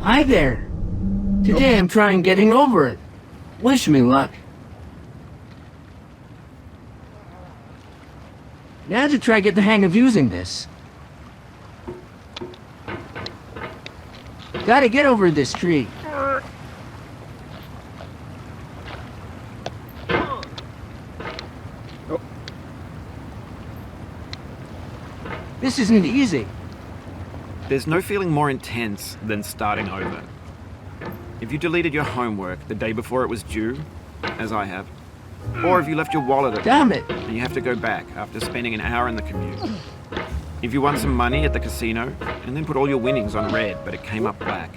Hi there. Today I'm trying getting over it. Wish me luck. Now to try get the hang of using this. Gotta get over this tree. This isn't easy. There's no feeling more intense than starting over. If you deleted your homework the day before it was due, as I have, or if you left your wallet at Damn it. and you have to go back after spending an hour in the commute. If you won some money at the casino and then put all your winnings on red but it came up black.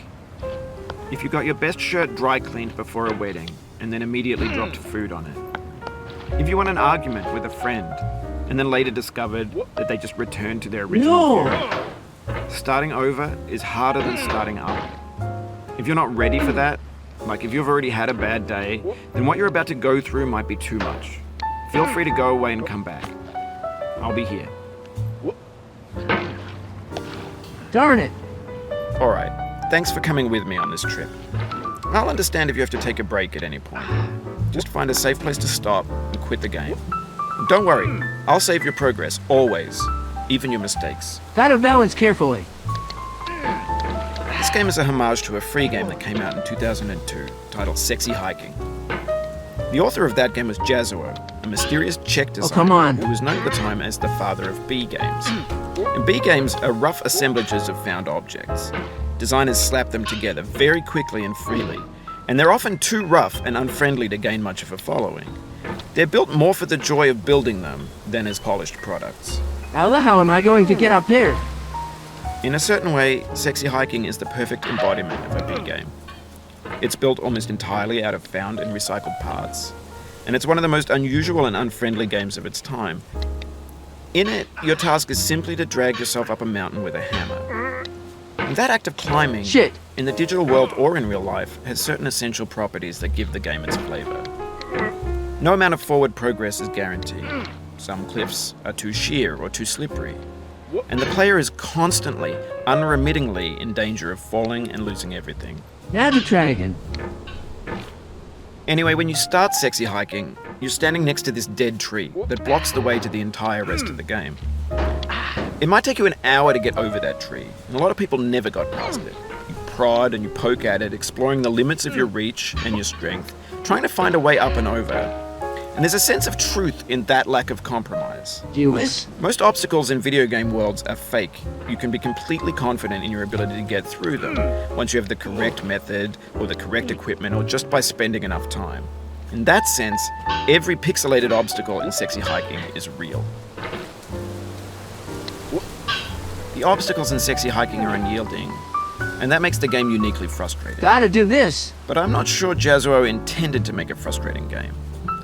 If you got your best shirt dry cleaned before a wedding and then immediately dropped food on it. If you won an argument with a friend and then later discovered that they just returned to their original theory. Starting over is harder than starting up. If you're not ready for that, like if you've already had a bad day, then what you're about to go through might be too much. Feel free to go away and come back. I'll be here. Darn it. Alright, thanks for coming with me on this trip. I'll understand if you have to take a break at any point. Just find a safe place to stop and quit the game. Don't worry, I'll save your progress, always. Even your mistakes. Gotta balance carefully. This game is a homage to a free game that came out in 2002, titled Sexy Hiking. The author of that game was Churzel, a mysterious Czech designer who was known at the time as the father of B games. And B games are rough assemblages of found objects. Designers slap them together very quickly and freely, and they're often too rough and unfriendly to gain much of a following. They're built more for the joy of building them than as polished products. How the hell am I going to get up there? In a certain way, Sexy Hiking is the perfect embodiment of a B game. It's built almost entirely out of found and recycled parts, and it's one of the most unusual and unfriendly games of its time. In it, your task is simply to drag yourself up a mountain with a hammer. And that act of climbing, in the digital world or in real life, has certain essential properties that give the game its flavor. No amount of forward progress is guaranteed. Some cliffs are too sheer or too slippery, and the player is constantly, unremittingly in danger of falling and losing everything. Now to try again. Anyway, when you start Sexy Hiking, you're standing next to this dead tree that blocks the way to the entire rest of the game. It might take you an hour to get over that tree, and a lot of people never got past it. You prod and you poke at it, exploring the limits of your reach and your strength, trying to find a way up and over. And there's a sense of truth in that lack of compromise. Most obstacles in video game worlds are fake. You can be completely confident in your ability to get through them once you have the correct method or the correct equipment or just by spending enough time. In that sense, every pixelated obstacle in Sexy Hiking is real. The obstacles in Sexy Hiking are unyielding, and that makes the game uniquely frustrating. Gotta do this. But I'm not sure Churzel intended to make a frustrating game.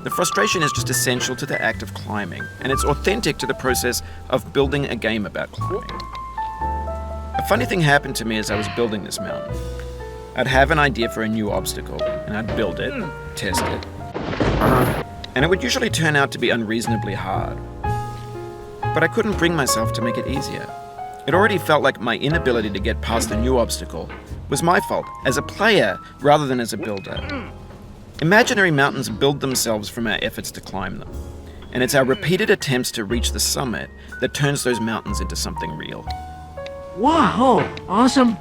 The frustration is just essential to the act of climbing, and it's authentic to the process of building a game about climbing. A funny thing happened to me as I was building this mountain. I'd have an idea for a new obstacle, and I'd build it, test it, and it would usually turn out to be unreasonably hard. But I couldn't bring myself to make it easier. It already felt like my inability to get past the new obstacle was my fault as a player rather than as a builder. Imaginary mountains build themselves from our efforts to climb them, and it's our repeated attempts to reach the summit that turns those mountains into something real. Wow, awesome.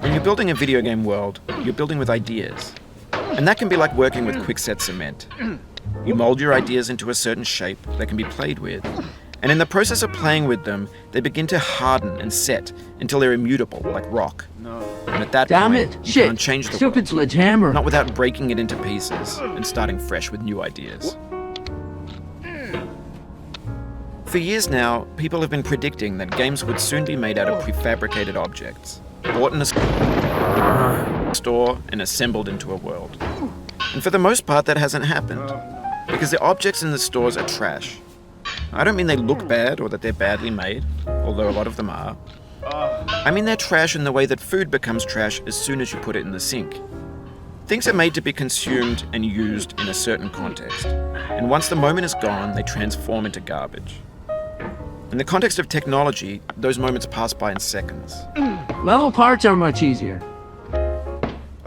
When you're building a video game world, you're building with ideas, and that can be like working with quickset cement. You mold your ideas into a certain shape that can be played with, and in the process of playing with them, they begin to harden and set until they're immutable, like rock. And at that point, you can't change the Stupid sledgehammer. not without breaking it into pieces and starting fresh with new ideas. For years now, people have been predicting that games would soon be made out of prefabricated objects, bought in a store and assembled into a world. And for the most part, that hasn't happened, because the objects in the stores are trash. I don't mean they look bad or that they're badly made, although a lot of them are. I mean they're trash in the way that food becomes trash as soon as you put it in the sink. Things are made to be consumed and used in a certain context, and once the moment is gone, they transform into garbage. In the context of technology, those moments pass by in seconds. Level parts are much easier.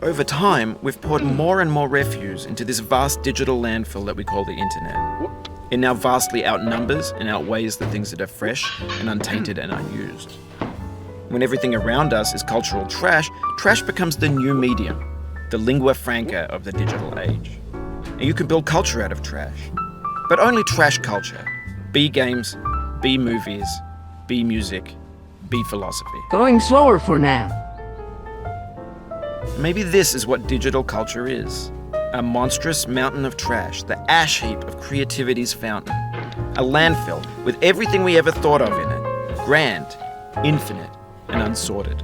Over time, we've poured more and more refuse into this vast digital landfill that we call the internet. It now vastly outnumbers and outweighs the things that are fresh and untainted and unused. When everything around us is cultural trash, trash becomes the new medium, the lingua franca of the digital age. And you can build culture out of trash. But only trash culture. B games, B movies, B music, B philosophy. Going slower for now. Maybe this is what digital culture is. A monstrous mountain of trash, the ash heap of creativity's fountain. A landfill with everything we ever thought of in it. Grand, infinite, and unsorted.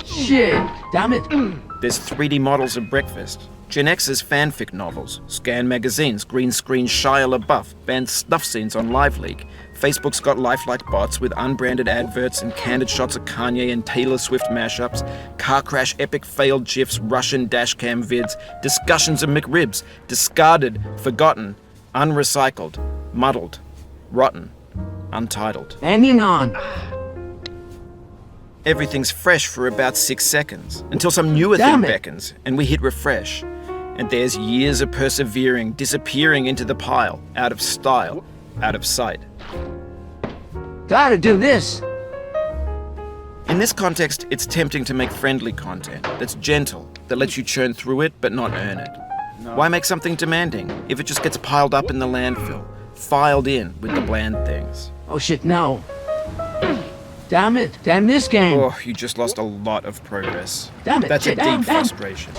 Shit, damn it. There's 3D models of breakfast, Gen X's fanfic novels, Scan magazines, green screen Shia LaBeouf, banned snuff scenes on LiveLeak. Facebook's got lifelike bots with unbranded adverts and candid shots of Kanye and Taylor Swift mashups, car crash epic failed GIFs, Russian dashcam vids, discussions of McRibs, discarded, forgotten, unrecycled, muddled, rotten, untitled. Hanging on. Everything's fresh for about 6 seconds, until some newer thing beckons, and we hit refresh. And there's years of persevering, disappearing into the pile, out of style, out of sight. Gotta do this. In this context, it's tempting to make friendly content that's gentle, that lets you churn through it but not earn it. Why make something demanding if it just gets piled up in the landfill, filed in with the bland things? Oh shit, no. Damn it. Damn this game. Oh, you just lost a lot of progress. Damn it. That's shit, a deep damn. frustration.